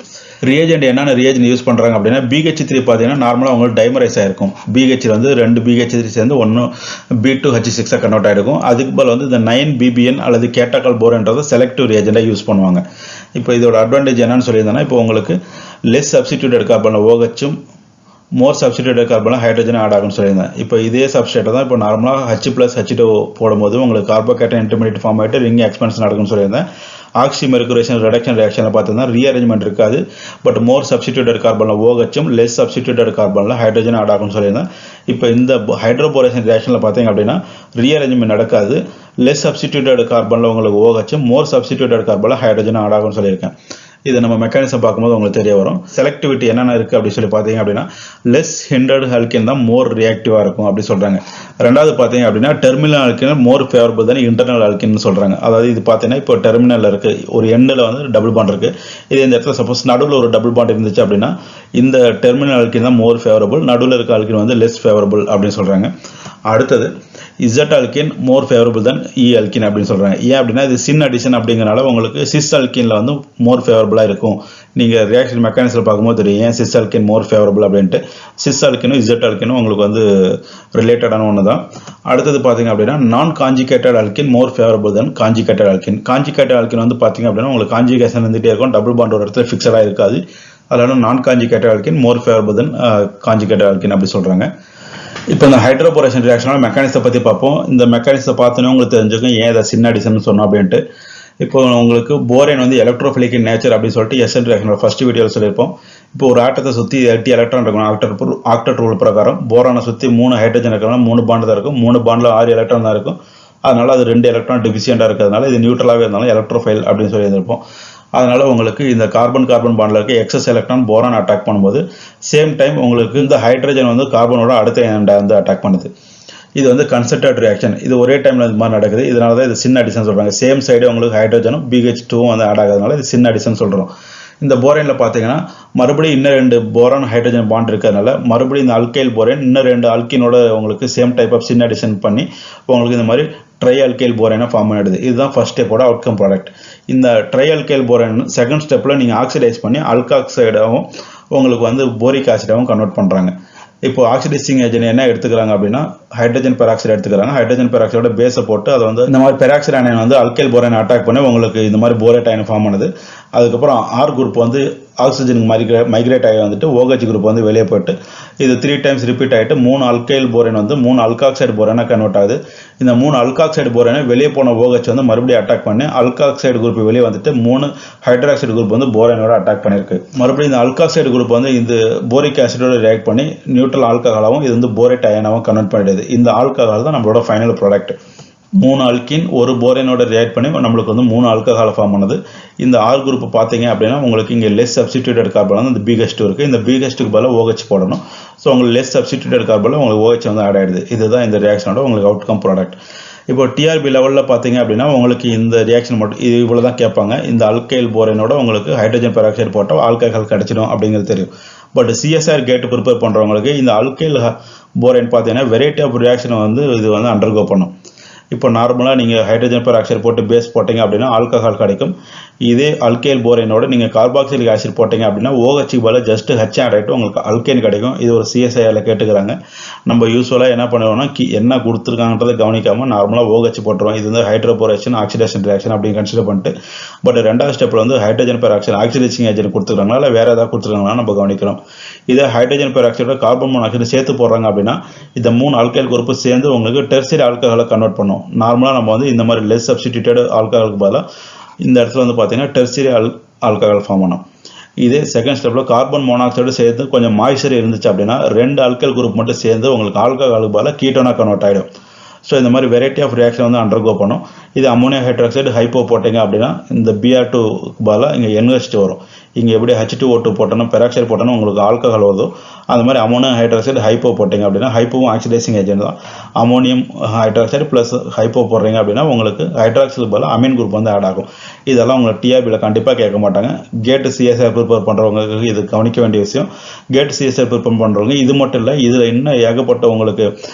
ரியேஜென்ட் என்னென்ன ரியேஜென்ட் யூஸ் பண்ணுறாங்க அப்படின்னா BH3 பார்த்தீங்கன்னா நார்மலாக உங்களுக்கு டைமரைஸ் ஆகிருக்கும். BH வந்து 2 BH3 சேர்ந்து 1 B2H6 கன்வெர்ட் ஆகிருக்கும். அதுக்கு பதில் வந்து இந்த 9BBN அல்லது கேட்டகால் போரன்றது செலக்டிவ் ரியேஜெண்டாக யூஸ் பண்ணுவாங்க. இப்போ இதோட அட்வான்டேஜ் என்னன்னு சொல்லியிருந்தேன்னா இப்போ உங்களுக்கு லெஸ் சப்ஸ்டிடியூட்டட் கார்பனில் OHம் மோர் சப்ஸ்டிடியூட்டட் கார்பனில் ஹைட்ரஜன் ஆட் ஆகும்னு சொல்லியிருந்தேன். இப்போ இதே சப்ஸ்டேட்டை தான் இப்போ நார்மலாக H+H2 போடும்போது உங்களுக்கு கார்போகேட்டைன் இன்டர்மீடியட் ஃபார்ம் ஆகிட்டு ரிங் எக்ஸ்பான்ஷன் நடக்கும்னு சொல்லியிருந்தேன். ஆக்சிமெர்குரேஷன் ரிடக்ஷன் ரியாக்ஷனில் பார்த்தீங்கன்னா ரீஅரேஞ்ச்மெண்ட் இருக்காது. பட் மோர் சப்ஸ்டிடியூட்டட் கார்பனில் OHம் லெஸ் சப்ஸ்டிடியூட்டட் கார்பனில் ஹைட்ரஜன் ஆட் ஆகும்னு சொல்லியிருந்தேன். இப்போ இந்த ஹைட்ரோபோரேஷன் ரியாக்ஷனில் பார்த்தீங்க அப்படின்னா ரீஅரேஞ்ச்மெண்ட் நடக்காது. லெஸ் சப்ஸ்டிடியூட்டட் கார்பனில் உங்களுக்கு OHம் மோர் சப்ஸ்டிடியூட்டட் கார்பனில் ஹைட்ரஜன் ஆட் ஆகும்னு சொல்லியிருக்கேன். இது நம்ம மெக்கானிசம் பார்க்கும்போது உங்களுக்கு தெரிய வரும். செலக்டிவிட்டி என்னென்ன இருக்குது அப்படின்னு சொல்லி பார்த்தீங்க அப்படின்னா லெஸ் ஹிண்டர்டு அல்கின் தான் மோர் ரியாக்டிவாக இருக்கும் அப்படி சொல்கிறாங்க. ரெண்டாவது பார்த்தீங்க அப்படின்னா டெர்மினல் அல்கின் மோர் ஃபேவரபிள் தான் இன்டர்னல் அல்கின்னு சொல்கிறாங்க. அதாவது இது பார்த்தீங்கன்னா இப்போ டெர்மினலில் இருக்குது, ஒரு எண்டில் வந்து டபுள் பாண்ட் இருக்குது. இது இந்த இடத்துல சப்போஸ் நடுவில் ஒரு டபுள் பாண்ட் இருந்துச்சு அப்படின்னா இந்த டெர்மினல் அல்கின் தான் மோர் ஃபேவரபிள், நடுவில் இருக்க அல்கின் வந்து லெஸ் ஃபேவரபிள் அப்படின்னு சொல்கிறாங்க. அடுத்தது Z அல்கின் மோர் ஃபேவரபிள் தான் E அல்கின் அப்படின்னு சொல்கிறாங்க. ஏன் அப்படின்னா இது சின் அடிஷன் அப்படிங்கிறனால உங்களுக்கு சிஸ் அல்கின்ல வந்து மோர் ஃபேவரபிளாக இருக்கும். நீங்கள் ரியாக்ஷன் மெக்கானிசத்தில் பார்க்கும்போது தெரியும் ஏன் சிஸ் அல்கின் மோர் ஃபேவரபிள் அப்படின்ட்டு. சிஸ் அல்கினும் Z அல்கினும் உங்களுக்கு வந்து ரிலேட்டடான ஒன்று தான். அடுத்தது பார்த்தீங்க அப்படின்னா நான் காஞ்சிகேட்டட் அல்கின் மோர் ஃபேவரபிள் தான் காஞ்சிகேட்டட் அல்கின். காஞ்சிகேட்டட் அல்கின் வந்து பார்த்தீங்க அப்படின்னா உங்களுக்கு காஞ்சிகேஷன் இருந்துகிட்டே இருக்கும், டபுள் பாண்ட் ஒரு இடத்துல ஃபிக்ஸடாக இருக்காது. அதனால நான் காஞ்சிகேட்டட் அல்கின் மோர் ஃபேவரபிள் தான் காஞ்சிகேட்டட் அல்கின் அப்படி சொல்கிறாங்க. இப்போ இந்த ஹைட்ரோபோரேஷன் ரியாக்ஷனோட மெக்கானிசத்தை பற்றி பார்ப்போம். இந்த மெக்கானிசத்தை பார்த்தோன்னே உங்களுக்கு தெரிஞ்சுக்கும் ஏன் இதை சின்ன அடிஷன் சொன்னோம் அப்படின்ட்டு. இப்போ உங்களுக்கு போரேன் வந்து எலக்ட்ரோஃபிலிக் இன் நேச்சர் அப்படின்னு சொல்லிட்டு எஸ்என் ரியாக்ஷனோட ஃபர்ஸ்ட் வீடியோவில் சொல்லியிருப்போம். இப்போ ஒரு ஆட்டத்தை சுற்றி 8 எலக்ட்ரான் இருக்கணும். ஆக்டட் ரூல் பிரகாரம் போரானை சுற்றி 3 ஹைட்ரஜன் இருக்கணும், 3 பாண்டு தான் இருக்கும். 3 பாண்டில் 6 எலக்ட்ரான் தான் இருக்கும். அதனால அது 2 எலக்ட்ரான் டிஃபிஷியண்டாக இருக்கிறதுனால இது நியூட்ரலாகவே இருந்தாலும் எலக்ட்ரோஃபைல் அப்படின்னு சொல்லியிருந்திருப்போம். அதனால உங்களுக்கு இந்த கார்பன் கார்பன் பாண்டில் இருக்க எக்ஸஸ் எலக்ட்ரான் போரான் அட்டாக் பண்ணும்போது சேம் டைம் உங்களுக்கு இந்த ஹைட்ரஜன் வந்து கார்பனோட அடுத்த எண்டை வந்து அட்டாக் பண்ணுது. இது வந்து கன்சென்ட்ரேட் ரியாக்ஷன். இது ஒரே டைம்ல இந்த மாதிரி நடக்குது. இதனால தான் இது சின் அடிஷன் சொல்றாங்க. சேம் சைடு உங்களுக்கு ஹைட்ரஜனும் BH2 வந்து ஆட் ஆகிறதுனால இது சின் அடிஷன் சொல்றோம். இந்த போரேன்ல பார்த்தீங்கன்னா மறுபடியும் இன்னும் 2 போரான் ஹைட்ரஜன் பாண்ட் இருக்கிறதுனால மறுபடியும் இந்த அல்கைல் போரேன் இன்னும் 2 அல்கினோட உங்களுக்கு same type of syn addition பண்ணி உங்களுக்கு இந்த மாதிரி ட்ரை அல்கைல் போரேனை ஃபார்ம் பண்ணிடுது. இதுதான் ஃபர்ஸ்ட் ஸ்டெப்போட அவுட்கம் ப்ராடக்ட். இந்த ட்ரை அல்கைல் போரேன் செகண்ட் ஸ்டெப்பில் நீங்கள் ஆக்சிடைஸ் பண்ணி அல்காக்சைடாகவும் உங்களுக்கு வந்து போரிக் ஆசிடாகவும் கன்வெர்ட் பண்ணுறாங்க. இப்போ ஆக்சிடைசிங் ஏஜென்ட் என்ன எடுத்துக்கிறாங்க அப்படின்னா ஹைட்ரஜன் பெராக்சைடு எடுத்துக்கிறாங்க. ஹைட்ரஜன் பெராக்சைடோட பேஸை போட்டு அதை வந்து இந்த மாதிரி பெராக்சைடு அயன் வந்து அல்கைல் போரேன் அட்டாக் பண்ணி உங்களுக்கு இந்த மாதிரி போரேட் அயன் ஃபார்ம் பண்ணுது. அதுக்கப்புறம் ஆர் குரூப் வந்து ஆக்சிஜனுக்கு மைக்ரேட் ஆகி வந்துட்டு OH குரூப் வந்து வெளியே போயிட்டு இது 3 டைம்ஸ் ரிப்பீட் ஆகிட்டு 3 அல்கைல் போரேன் வந்து 3 அல்காக்சைடு போரேனாக கன்வெர்ட் ஆகுது. இந்த 3 அல்காக்சைடு போரேனை வெளியே போன OH வந்து மறுபடியும் அட்டாக் பண்ணி அல்காக்சைடு குரூப் வெளியே வந்துட்டு 3 ஹைட்ராக்சைடு குரூப் வந்து போரேனோட அட்டாக் பண்ணியிருக்கு. மறுபடியும் இந்த அல்காக்சைடு குரூப் வந்து இந்த போரிக் ஆசிடோட ரியாக்ட் பண்ணி நியூட்ரல் ஆல்கஹாலாகவும் இது வந்து போரேட் அயனாகவும் கன்வெர்ட் பண்ணிடுது. இந்த ஆல்கஹால் தான் நம்மளோட ஃபைனல் ப்ராடக்ட். 3 அல்கின் ஒரு போரேனோட ரியாக்ட் பண்ணி நம்மளுக்கு வந்து 3 ஆல்கஹால் ஃபார்ம் பண்ணுது. இந்த ஆர் குரூப் பார்த்தீங்க அப்படின்னா உங்களுக்கு இங்கே லெஸ் சப்ஸ்டிடியூட்டட் கார்பன் வந்து இந்த BH2 இருக்குது. இந்த BH2க்கு பதிலாக OH போடணும். ஸோ உங்களுக்கு லெஸ் சப்ஸ்டிடியூட்டட் கார்பனில் உங்களுக்கு OH வந்து ஆட் ஆகிடுது. இதுதான் இந்த ரியாக்ஷனோட உங்களுக்கு அவுட்கம் ப்ராடக்ட். இப்போ TRB லெவலில் பார்த்தீங்க அப்படின்னா உங்களுக்கு இந்த ரியாக்ஷன் மட்டும் இது இவ்வளோ தான் கேட்பாங்க. இந்த அல்கைல் போரேனோட உங்களுக்கு ஹைட்ரஜன் பெராக்சைடு போட்டால் ஆல்கஹால் கிடைச்சிடும் அப்படிங்கிறது தெரியும். பட் CSR கேட்டு ப்ரிப்பேர் பண்ணுறவங்களுக்கு இந்த அல்கைல் போரேன் பார்த்தீங்கன்னா வெரைட்டி ஆஃப் ரியாக்ஷனை வந்து இது வந்து அண்டர்கோ பண்ணும். இப்போ நார்மலாக நீங்கள் ஹைட்ரஜன் பெராக்சைடு போட்டு பேஸ் போட்டிங்க அப்படின்னா ஆல்கஹால் கிடைக்கும். இதே அல்கைல் போரேனோட நீங்கள் கார்பாக்சிலிக் ஆசிட் போட்டிங்க அப்படின்னா OH பதில் ஜஸ்ட் H ஆட் ஆகிட்டு உங்களுக்கு அல்கைன் கிடைக்கும். இது ஒரு CSIRல கேட்டுக்கிறாங்க. நம்ம யூஸ்வலாக என்ன பண்ணுவோம்னா என்ன கொடுத்துருக்காங்கன்றதை கவனிக்காமல் நார்மலாக OH போட்டுருவோம். இது வந்து ஹைட்ரோபோரேஷன் ஆக்சிடேஷன் ரியாக்ஷன் அப்படின்னு கன்சிடர் பண்ணிட்டு பட் ரெண்டாவது ஸ்டெப்பில் வந்து ஹைட்ரஜன் பெராக்சைடு ஆக்சிடைசிங் ஏஜென்ட் கொடுத்துருக்காங்களா இல்லை வேறு ஏதாவது கொடுத்துருக்காங்களா நம்ம கவனிக்கிறோம். இதே ஹைட்ரஜன் பெராக்சைடோட கார்பன் மோனாக்சைடு சேர்த்து போடுறாங்க அப்படின்னா இந்த 3 ஆல்கைல் குரூப் சேர்ந்து உங்களுக்கு டெர்சியரி ஆல்கஹாலை கன்வெர்ட் பண்ணும். நார்மலாக நம்ம வந்து இந்த மாதிரி லெஸ் சப்ஸ்டிடியூட்டட் ஆல்கஹாலுக்கு பதிலாக இந்த இடத்துல வந்து பார்த்தீங்கன்னா டெர்சியரி ஆல்கஹால் ஃபார்ம் பண்ணும். இதே செகண்ட் ஸ்டெப்பில் கார்பன் மோனாக்சைடு சேர்த்து கொஞ்சம் மாய்ச்சர் இருந்துச்சு அப்படின்னா 2 ஆல்கைல் குரூப் மட்டும் சேர்ந்து உங்களுக்கு ஆல்கஹாலுக்கு பதிலாக கீட்டோனாக கன்வெர்ட் ஆகிடும். ஸோ இந்த மாதிரி வெரைட்டி ஆஃப் ரியாக்ஷன் வந்து அண்டர்கோ பண்ணும். இது அமோனியா ஹைட்ராக்சைடு ஹைப்போ போட்டிங்க அப்படின்னா இந்த Br2க்கு பதிலாக இங்கே NH வரும். இங்கே எப்படி H2O2 போட்டோன்னா பெராக்சைடு போட்டோன்னா உங்களுக்கு ஆல்கஹால் வருதோ அந்த மாதிரி அமோனியம் ஹைட்ராக்சைடு ஹைப்போ போட்டிங்க அப்படின்னா ஹைப்போவும் ஆக்சிடைசிங் ஏஜென்ட் தான். அமோனியம் ஹைட்ராக்சைடு ப்ளஸ் ஹைப்போ போடுறீங்க அப்படின்னா உங்களுக்கு ஹைட்ராக்சைடு பதிலாக அமீன் குரூப் வந்து ஆட் ஆகும். இதெல்லாம் உங்களுக்கு TRBயில் கண்டிப்பாக கேட்க மாட்டாங்க. கேட்டு CSR ப்ரிப்பேர் பண்ணுறவங்களுக்கு இது கவனிக்க வேண்டிய விஷயம். கேட்டு CSR ப்ரிப்பேர் பண்ணுறவங்க இது மட்டும் இல்லை இதில் இன்னும் ஏகப்பட்ட உங்களுக்கு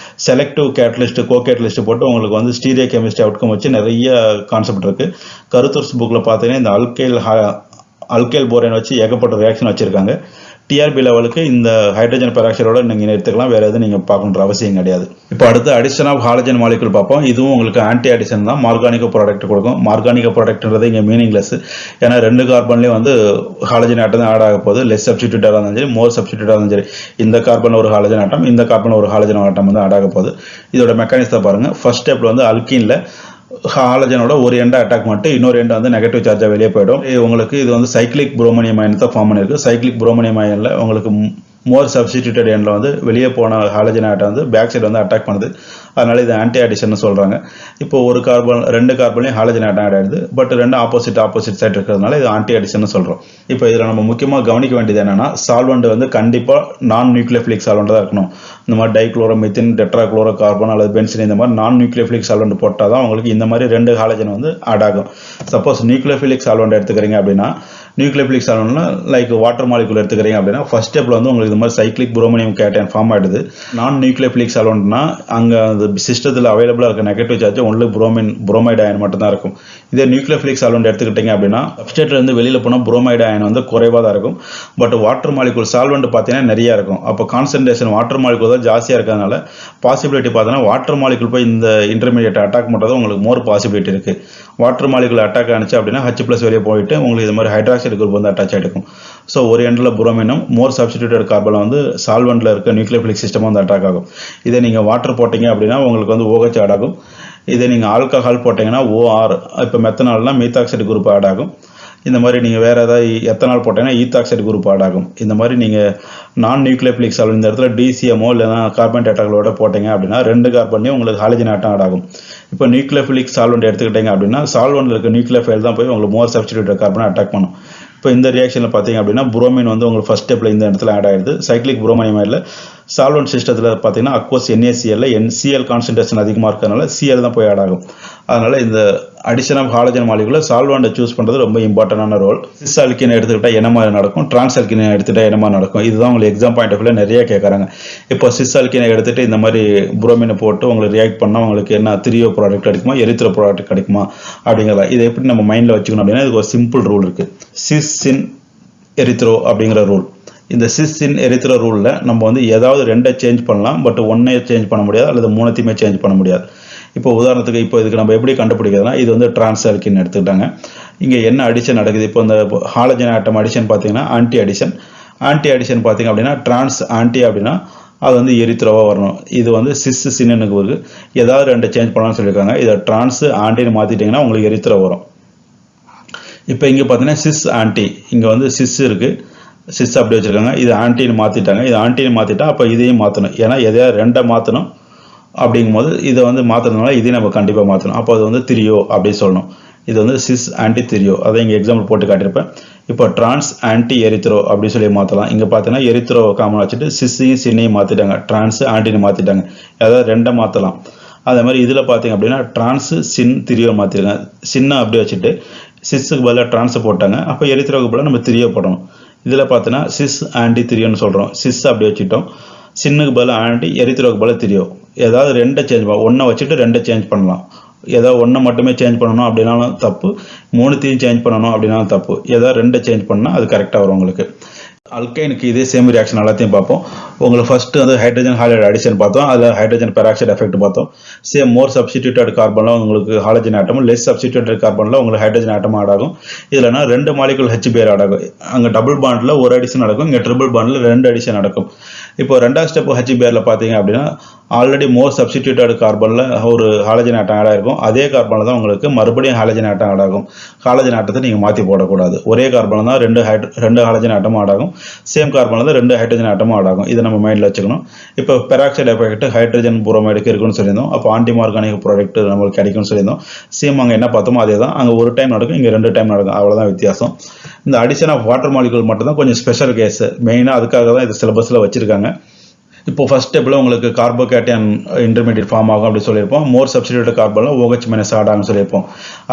செலக்டிவ் கேட்டலிஸ்ட் கோ கேட்டலிஸ்ட் போட்டு உங்களுக்கு வந்து ஸ்டீரியோ கெமிஸ்ட்ரி அவுட்கம் வச்சு நிறைய கான்செப்ட் இருக்குது. கருத்தூர்ஸ் புக்கில் பார்த்தீங்கன்னா இந்த அல்கைல் போரேன் வச்சு ஏகப்பட்ட ரியாக்ஷன் வச்சுருக்காங்க. TRB லெவலுக்கு இந்த ஹைட்ரஜன் பெராக்சைடோட நீங்கள் எடுத்துக்கலாம். வேறு எதுவும் நீங்கள் பார்க்கணுன்ற அவசியம் கிடையாது. இப்போ அடுத்து அடிஷன் ஆஃப் ஹாலஜன் மாலிகுல் பார்ப்போம். இதுவும் உங்களுக்கு ஆன்டி அடிஷன் தான். மார்கானிக் ப்ராடக்ட் கொடுக்கும். மார்கானிக் ப்ராடக்ட்ன்றது இங்கே மீனிங்லெஸ். ஏன்னா 2 கார்பன்லேயும் வந்து ஹாலஜன் ஆட்டம் தான் ஆட் ஆக போகுது. லெஸ் சப்ஸ்டிடியூட்டாக இருந்தாலும் சரி மோர் சப்ஸ்டிடியூட்டாக இருந்தாலும் சரி இந்த கார்பன் ஒரு ஹாலஜன் ஆட்டம் இந்த கார்பன் ஒரு ஹாலஜன் ஆட்டம் வந்து ஆட் ஆக போகுது. இதோட மெக்கானிசத்தை பாருங்கள். ஃபர்ஸ்ட் ஸ்டெப்பில் வந்து அல்கீனில் ஹாலஜனோட ஒரு எண்டை அட்டாக் பண்ணிட்டு இன்னொரு எண்டை வந்து நெகட்டிவ் சார்ஜாக வெளியே போயிடும். உங்களுக்கு இது வந்து சைக்ளிக் புரோமோனியம் அயன் தான் ஃபார்ம் பண்ணியிருக்கு. சைக்ளிக் புரோமோனியம் அயனில் உங்களுக்கு மோர் சப்ஸ்டிடியூட்டட் எண்டில் வந்து வெளியே போன ஹாலஜன் ஆட்டம் வந்து பேக் சைடு வந்து அட்டாக் பண்ணுது. அதனால இது ஆன்டி அடிஷன் சொல்கிறாங்க. இப்போ ஒரு கார்பன் 2 கார்பன்லையும் ஹாலஜன் ஆட்டம் ஆட் ஆகிடுது. பட் 2 ஆப்போசிட் சைட் இருக்கிறதுனால இது ஆன்டி அடிஷன் சொல்கிறோம். இப்போ இதில் நம்ம முக்கியமாக கவனிக்க வேண்டியது என்னன்னா சால்வெண்ட் வந்து கண்டிப்பாக நான் நியூக்ளியோஃபிலிக் சால்வெண்ட் தான் இருக்கணும். இந்த மாதிரி டைக்ளோரோமெத்தின் டெட்ராக்ளோரோ கார்பன் அல்லது பென்சின் இந்த மாதிரி நான் நியூக்ளியோஃபிலிக் சால்வெண்ட் போட்டால் தான் உங்களுக்கு இந்த மாதிரி 2 ஹாலஜன் வந்து ஆட் ஆகும். சப்போஸ் நியூக்ளியோஃபிலிக் சால்வெண்ட் எடுத்துக்கிறீங்க அப்படின்னா நியூக்ளியோஃபிலிக் சால்வெண்ட்னா லைக் வாட்டர் மாலிகுல் எடுத்துக்கிறீங்க அப்படின்னா ஃபர்ஸ்ட் ஸ்டெப்பில் வந்து உங்களுக்கு இந்த மாதிரி சைக்ளிக் புரோமோனியம் கேட்டைன் ஃபார்ம் ஆகிடுது. நான் நியூக்ளியோஃபிலிக் சால்வெண்ட்னா அங்கே அந்த சிஸ்டத்தில் அவைலபிளாக இருக்க negative charge only bromide ion மட்டும் தான் இருக்கும். இதே நியூக்ளியோஃபிலிக் சால்வெண்ட் எடுத்துக்கிட்டீங்க அப்படின்னா சப்ஸ்டேட்ல இருந்து வெளியில் போனால் புரோமைடு அயன் வந்து குறைவாக தான் இருக்கும். பட் வாட்டர் மாலிகுல் சால்வெண்ட் பார்த்தீங்கன்னா நிறைய இருக்கும். அப்போ கான்சன்ட்ரேஷன் வாட்டர் மாலிகுல் தான் ஜாஸ்தியாக இருக்கிறதுனால பாசிபிலிட்டி பார்த்தீங்கன்னா வாட்டர் மாலிகுல் போய் இந்த இன்டர்மீடியேட் அட்டாக் பண்ணுறது உங்களுக்கு மோர் பாசிபிலிட்டி இருக்குது. வாட்டர் மாலிகுல் அட்டாக் ஆனிச்சு அப்படின்னா H+ வெளியே போயிட்டு உங்களுக்கு இது மாதிரி ஹைட்ராக்சைடு குரூப் வந்து அட்டாச் ஆகிருக்கும். ஸோ ஒரு எண்டில் புரோமினும் மோர் சப்ஸ்டிடியூட்டட் கார்பன் வந்து சால்வெண்ட்டில் இருக்க நியூக்ளியோஃபிலிக் சிஸ்டம் வந்து அட்டாக் ஆகும். இதை நீங்கள் வாட்டர் போட்டிங்க அப்படின்னா உங்களுக்கு வந்து OH ஆட் ஆகும். இதே நீங்கள் ஆல்கஹால் போட்டிங்கன்னா OR இப்போ மெத்தனால்னா மீத்தாக்சைடு குரூப் ஆட் ஆகும். இந்த மாதிரி நீங்கள் வேறு ஏதாவது எத்தனால் போட்டிங்கன்னா ஈத்தாக்சைடு குரூப் ஆட் ஆகும். இந்த மாதிரி நீங்கள் நான் நியூக்ளியோஃபிலிக் சால்வெண்ட் இந்த இடத்துல DCMO இல்லைனா கார்பன் டெட்ராக்ளோரைடு போட்டிங்க அப்படின்னா 2 கார்பன்லேயும் உங்களுக்கு ஹாலஜன் ஆட்டம் ஆட் ஆகும். இப்போ நியூக்ளியோஃபிலிக் சால்வெண்ட் எடுத்துக்கிட்டீங்க அப்படின்னா சால்வெண்ட்ல இருக்க நியூக்ளியோஃபைல் தான் போய் உங்களுக்கு மோர் சப்ஸ்டிடியூட்டட் கார்பனை அட்டாக் பண்ணும். இப்போ இந்த ரியாக்ஷனில் பார்த்தீங்க அப்படின்னா புரோமின் வந்து உங்களுக்கு ஃபர்ஸ்ட் ஸ்டெப்பில் இந்த இடத்துல ஆட் ஆயிடுது. சைக்ளிக் புரோமைனில் சால்வெண்ட் சிஸ்டத்தில் பார்த்தீங்கன்னா அக்வஸ் NaCl NCl கான்சன்ட்ரேஷன் அதிகமாக இருக்கிறதுனால Cl தான் போய் ஆட் ஆகும். அதனால இந்த அடிஷன் ஆஃப் ஹாலஜன் மாலிகுல சால்வெண்ட்டை சூஸ் பண்ணுறது ரொம்ப இம்பார்ட்டன்டான ரோல். சிஸ் அல்கினை எடுத்துக்கிட்டால் என்ன மாதிரி நடக்கும், டிரான்ஸ் அல்கினை எடுத்துக்கிட்டால் என்ன மாதிரி நடக்கும், இதுதான் உங்களுக்கு எக்ஸாம் பாயிண்ட் ஆஃப் வியூல நிறைய கேட்குறாங்க. இப்போ சிஸ் அல்கினை எடுத்துகிட்டு இந்த மாதிரி புரோமினை போட்டு உங்களுக்கு ரியாக்ட் பண்ணால் உங்களுக்கு என்ன திரியோ ப்ராடக்ட் கிடைக்குமா எரித்ரோ ப்ராடக்ட் கிடைக்குமா அப்படிங்கிறத இதை எப்படி நம்ம மைண்டில் வச்சுக்கணும் அப்படின்னா இதுக்கு ஒரு சிம்பிள் ரூல் இருக்குது. சிஸ் சின் எரித்ரோ அப்படிங்கிற ரூல். இந்த சிஸ் இன் எரித்ரோ ரூலில் நம்ம வந்து ஏதாவது ரெண்டை சேஞ்ச் பண்ணலாம், பட் ஒன்றை சேஞ்ச் பண்ண முடியாது அல்லது மூணுத்தையுமே சேஞ்ச் பண்ண முடியாது. இப்போ உதாரணத்துக்கு இப்போ இதுக்கு நம்ம எப்படி கண்டுபிடிக்கிறதுனா இது வந்து டிரான்ஸ் அல்கின் எடுத்துக்கிட்டாங்க. இங்கே என்ன அடிஷன் நடக்குது, இப்போ இந்த ஹாலஜன் ஆட்டம் அடிஷன் பார்த்தீங்கன்னா ஆன்டி அடிஷன் பார்த்தீங்க அப்படின்னா டிரான்ஸ் ஆன்டி அப்படின்னா அது வந்து எரித்ரோவாக வரணும். இது வந்து சிஸ் சின்னுக்கு வருது. ஏதாவது ரெண்டை சேஞ்ச் பண்ணலாம்னு சொல்லியிருக்காங்க. இதை டிரான்ஸ் ஆன்டின்னு மாற்றிட்டிங்கன்னா உங்களுக்கு எரித்ரோ வரும். இப்போ இங்கே பார்த்தீங்கன்னா சிஸ் ஆன்டி, இங்கே வந்து சிஸ் இருக்குது, சிஸ் அப்படி வச்சுருக்காங்க. இது ஆன்டின்னு மாற்றிட்டாங்க. இது ஆன்டின்னு மாற்றிட்டா அப்போ இதையும் மாற்றணும். ஏன்னா எதையாவது ரெண்டை மாற்றணும். அப்படிங்கும்போது இதை வந்து மாற்றுறதுனால இதையும் நம்ம கண்டிப்பாக மாற்றணும். அப்போ அது வந்து திரியோ அப்படின்னு சொல்லணும். இது வந்து சிஸ் ஆன்டி திரியோ, அதை இங்கே எக்ஸாம்பிள் போட்டு காட்டியிருப்பேன். இப்போ டிரான்ஸ் ஆன்டி எரித்ரோ அப்படி சொல்லி மாற்றலாம். இங்கே பார்த்தீங்கன்னா எரித்ரோ காமன் வச்சுட்டு சிஸ்ஸையும் சின்னையும் மாற்றிட்டாங்க, டிரான்ஸ் ஆன்டின்னு மாற்றிட்டாங்க. அதாவது ரெண்டை மாற்றலாம். அதே மாதிரி இதில் பார்த்தீங்க அப்படின்னா டிரான்ஸ் சின் திரியோ மாற்றிருக்காங்க. சின்ன அப்படி வச்சுட்டு சிஸ்ஸுக்கு பதிலாக டிரான்ஸை போட்டாங்க. அப்போ எரித்ரோவுக்கு பதிலாக நம்ம திரியோ போடணும். இதில் பார்த்தீங்கன்னா சிஸ் ஆன்டி திரியோன்னு சொல்கிறோம். சிஸ் அப்படி வச்சுட்டோம், சின்னுக்கு பதிலாக ஆன்டி, எரித்ரோவுக்கு பதிலாக திரியோ. ஏதாவது ரெண்டை சேஞ்ச் பண்ணலாம், ஒன்றை வச்சுட்டு ரெண்டை சேஞ்ச் பண்ணலாம். ஏதாவது ஒன்றை மட்டுமே சேஞ்ச் பண்ணணும் அப்படின்னாலும் தப்பு, மூணுத்தையும் சேஞ்ச் பண்ணணும் அப்படின்னாலும் தப்பு. ஏதாவது ரெண்டை சேஞ்ச் பண்ணால் அது கரெக்டாக வரும் உங்களுக்கு. அல்கைனுக்கு இதே சேம் ரியாக்ஷன் எல்லாத்தையும் பார்ப்போம். உங்களுக்கு ஃபர்ஸ்ட் வந்து ஹைட்ரஜன் ஹாலைடு அடிஷன் பார்த்தோம், அதில் ஹைட்ரஜன் பெராக்சைடு எஃபெக்ட் பார்த்தோம். சேம் மோர் சப்ஸ்டிடியூட்டட் கார்பனில் உங்களுக்கு ஹாலஜன் ஆட்டமும், லெஸ் சப்ஸ்டிடியூட்டட் கார்பனில் உங்களுக்கு ஹைட்ரஜன் ஆட்டம் ஆட் ஆகும். இதுலனா 2 மாலிகுல் HBr ஆட் ஆகும். அங்கே டபுள் பாண்டில் ஒரு அடிஷன் நடக்கும், இங்கே ட்ரிபிள் பாண்டில் 2 அடிஷன் நடக்கும். இப்போ ரெண்டாவது ஸ்டெப் HBrல பார்த்தீங்க அப்படின்னா ஆல்ரெடி மோர் சப்ஸ்டிடியூட்டட் கார்பனில் ஒரு ஹாலஜன் ஆட்டம் ஆட் ஆகிருக்கும். அதே கார்பனில் தான் உங்களுக்கு மறுபடியும் ஹாலஜன் ஆட்டம் ஆட் ஆகும். ஹாலஜன் ஆட்டத்தை நீங்கள் மாற்றி போடக்கூடாது. ஒரே கார்பனில் தான் ரெண்டு ஹாலஜன் ஆட்டமும் ஆட் ஆகும். சேம் கார்பனில் தான் 2 ஹைட்ரஜன் ஆட்டமும் ஆட் ஆகும். இதை நம்ம மைண்டில் வச்சுக்கணும். இப்போ பெராக்சைடு எஃபெக்ட் ஹைட்ரஜன் புரோமைடுக்கு இருக்குன்னு சொல்லியிருந்தோம். அப்போ ஆன்டிமார்கானிக் ப்ராடக்ட் நம்மளுக்கு கிடைக்கும்னு சொல்லியிருந்தோம். சேம் அங்கே என்ன பார்த்தோமோ அதே தான். அங்கே ஒரு டைம் நடக்கும், இங்கே 2 டைம் நடக்கும். அவ்வளோதான் வித்தியாசம். இந்த அடிஷன் ஆஃப் வாட்டர் மாலிகுல் மட்டும் தான் கொஞ்சம் ஸ்பெஷல் கேஸ். மெயினாக அதுக்காக தான் இது சிலபஸில் வச்சுருக்காங்க. இப்போ ஃபர்ஸ்ட் ஸ்டெப்பில் உங்களுக்கு கார்போகேட்டையான் இன்டர்மீடியட் ஃபார்ம் ஆகும் அப்படி சொல்லியிருப்போம். மோர் சப்ஸ்டிடியூட்டட் கார்பனில் OH மைனஸ் ஆட் ஆகும்னு சொல்லியிருப்போம்.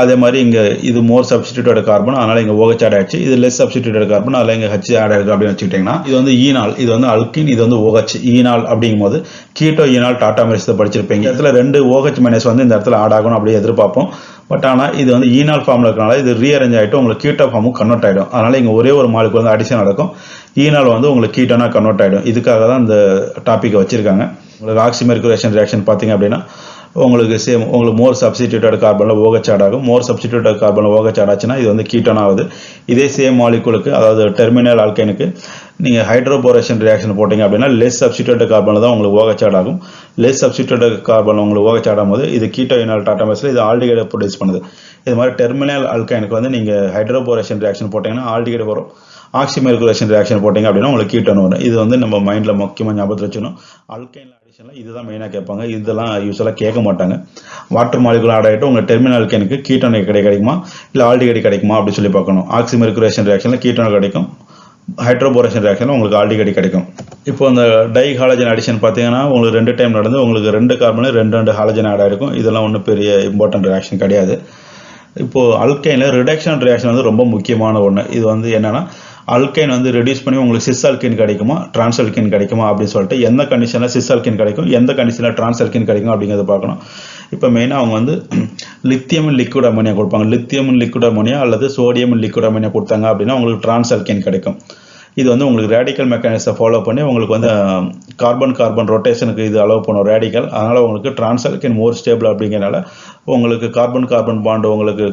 அதே மாதிரி இங்கே இது மோர் சப்ஸ்டிடியூட்டட் கார்பன், அதனால் இங்கே OH ஆட் ஆயிடுச்சு. இது லெஸ் சப்ஸ்டிடியூட்டட் கார்பன், அதில் இங்கே H ஆட் ஆயிருக்கு அப்படின்னு வச்சுக்கிட்டிங்கன்னா இது வந்து ஈனால், இது வந்து அல்கின், இது வந்து OH. ஈனால் அப்படிங்கும்போது கீட்டோ ஈனால் டாட்டாமெரிஸை படிச்சிருப்பீங்க. இந்த இடத்துல 2 OH மைனஸ் வந்து இந்த இடத்துல ஆட் ஆகணும் அப்படி எதிர்பார்ப்போம். பட் ஆனால் இது வந்து ஈனால் ஃபார்மில் இருக்கிறனால இது ரீஅரேஞ்ச் ஆகிட்டு உங்களுக்கு கீட்டோ ஃபார்மும் கன்வெர்ட் ஆகிடும். அதனால் இங்கே ஒரே ஒரு மாலிகுல் வந்து அடிஷன் நடக்கும். ஈனால் வந்து உங்களுக்கு கீட்டோனா கன்வெர்ட் ஆகிடும். இதுக்காக தான் இந்த டாப்பிக்கை வச்சுருக்காங்க. உங்களுக்கு ஆக்சிமெர்குரேஷன் ரியாக்ஷன் பார்த்தீங்க அப்படின்னா உங்களுக்கு சேம் உங்களுக்கு மோர் சப்ஸ்டிடியூட்டட் கார்பனில் OH ஆட் ஆகும். மோர் சப்ஸ்டிடியூட்டட் கார்பனில் OH ஆட் ஆச்சுன்னா இது வந்து கீட்டோன் ஆகுது. இதே சேம் மாலிகுலுக்கு அதாவது டெர்மினல் ஆல்கைனுக்கு நீங்கள் ஹைட்ரோபோரேஷன் ரியாக்ஷன் போட்டிங்க அப்படின்னா லெஸ் சப்ஸ்டிடியூட்டட் கார்பனில் தான் உங்களுக்கு OH ஆட் ஆகும். லெஸ் சப்ஸ்டிடியூட்டட் கார்பனில் உங்களுக்கு OH ஆடும் போது இது கீட்டோ ஈனால் டாட்டாமெரிஸில் இது ஆல்டிகைடை ப்ரொடியூஸ் பண்ணுது. இது மாதிரி டெர்மினல் ஆல்கைனுக்கு வந்து நீங்கள் ஹைட்ரோபோரேஷன் ரியாக்ஷன் போட்டிங்கன்னா ஆல்டிகைடு வரும். ஆக்சிமெர்குரேஷன் ரியாக்ஷன் போட்டிங்க அப்படின்னா உங்களுக்கு கீட்டோன் வரும். இது வந்து நம்ம மைண்டில் முக்கியமாக ஞாபகத்தில் வச்சுக்கணும். அல்கைன் அடிஷனில் இதுதான் மெயினாக கேட்பாங்க. இதெல்லாம் யூஸ்வலாக கேட்க மாட்டாங்க. வாட்டர் மாலிகுல் ஆட் ஆகிட்டு உங்கள் டெர்மினல் ஆல்கைனுக்கு கீட்டோன் கிடைக்குமா இல்லை ஆல்டிகைடு கிடைக்குமா அப்படி சொல்லி பார்க்கணும். ஆக்சிமெர்குரேஷன் ரியாக்ஷனில் கீட்டோன் கிடைக்கும், ஹைட்ரோபோரேஷன் ரியாக்ஷனில் உங்களுக்கு ஆல்டிகைடு கிடைக்கும். இப்போ இந்த டை ஹாலஜன் அடிஷன் பார்த்தீங்கன்னா உங்களுக்கு 2 டைம் நடந்து உங்களுக்கு 2 கார்பனில் 2 ஹாலஜன் ஆட் ஆகிருக்கும். இதெல்லாம் ஒன்றும் பெரிய இம்பார்ட்டன்ட் ரியாக்ஷன் கிடையாது. இப்போது அல்கைனில் ரிடக்ஷன் ரியாக்ஷன் வந்து ரொம்ப முக்கியமான ஒன்று. இது வந்து என்னென்னா அல்கைன் வந்து ரெடியூஸ் பண்ணி உங்களுக்கு சிஸ் அல்கின் கிடைக்குமா டிரான்ஸ் அல்கின் கிடைக்குமா அப்படின்னு சொல்லிட்டு எந்த கண்டிஷனில் சிஸ் அல்கின் கிடைக்கும், எந்த கண்டிஷனில் டிரான்ஸ் அல்கின் கிடைக்கும் அப்படிங்கிறத பார்க்கணும். இப்போ மெயினாக அவங்க வந்து லித்தியம் லிக்விட் அமோனியா கொடுப்பாங்க. லித்தியம் லிக்விட் அமோனியா அல்லது சோடியம் லிக்விட் அமோனியா கொடுத்தாங்க அப்படின்னா உங்களுக்கு டிரான்ஸ் அல்கின் கிடைக்கும். இது வந்து உங்களுக்கு ரேடிக்கல் மெக்கானிசத்தை ஃபாலோ பண்ணி உங்களுக்கு வந்து கார்பன் ரொட்டேஷனுக்கு இது அலோவ் பண்ணும் ரேடிக்கல். அதனால் உங்களுக்கு டிரான்ஸ் அல்கின் மோர் ஸ்டேபிள் அப்படிங்கிறனால உங்களுக்கு கார்பன் பாண்டு உங்களுக்கு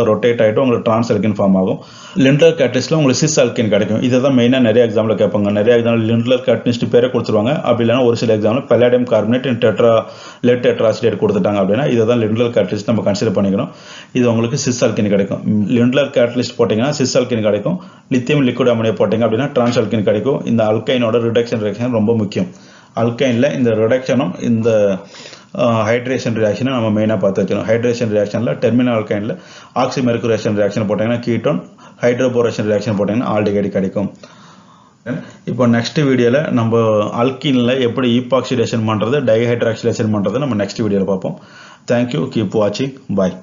ரொட்டேட் ஆகிட்டு உங்களுக்கு டிரான்ஸ் அல்கின் ஃபார்ம் ஆகும். லிண்ட்லர் கேட்டலிஸ்ட்டில் உங்களுக்கு சிஸ் அல்கின் கிடைக்கும். இதை தான் மெயினாக நிறைய எக்ஸாம்பிள் கேட்பாங்க. நிறைய எக்ஸாம்பிள் லிண்ட்லர் கேட்டலிஸ்ட் பேரை கொடுத்துருவாங்க. அப்படி இல்லைனா ஒரு சில எக்ஸாம்பிள் பெல்லாடியம் கார்பனேட் லெட் டெட்ராசிடேட் கொடுத்துட்டாங்க அப்படின்னா இதை தான் லிண்ட்லர் கேட்டலிஸ்ட் நம்ம கன்சிடர் பண்ணிக்கணும். இது உங்களுக்கு சிஸ் அல்கின் கிடைக்கும். லிண்ட்லர் கேட்டலிஸ்ட் போட்டிங்கன்னா சிஸ் அல்கின் கிடைக்கும். லித்தியம் லிக்விட் அமோனியா போட்டிங்க அப்படின்னா டிரான்ஸ் அல்கின் கிடைக்கும். இந்த அல்கைனோட ரிடக்ஷன் ரியாக்ஷன் ரொம்ப முக்கியம். அல்கைனில் இந்த ரிடக்ஷனும் இந்த ஹைட்ரேஷன் ரியாக்ஷனை நம்ம மெயினாக பார்த்து வச்சுக்கணும். ஹைட்ரேஷன் ரியாக்ஷனில் டெர்மினல் ஆல்கைனில் ஆக்சிமெர்குரேஷன் ரியாக்ஷன் போட்டிங்கன்னா கீட்டோன், ஹைட்ரோபோரேஷன் ரியாக்ஷன் போட்டிங்கன்னா ஆல்டிகைடு கிடைக்கும். இப்போ நெக்ஸ்ட் வீடியோவில் நம்ம அல்கீனில் எப்படி ஈப்பாக்சிடேஷன் பண்ணுறது, டைஹைட்ராக்சிலேஷன் பண்ணுறது நம்ம நெக்ஸ்ட் வீடியோவில் பார்ப்போம். தேங்க்யூ, கீப் வாட்சிங், பாய்.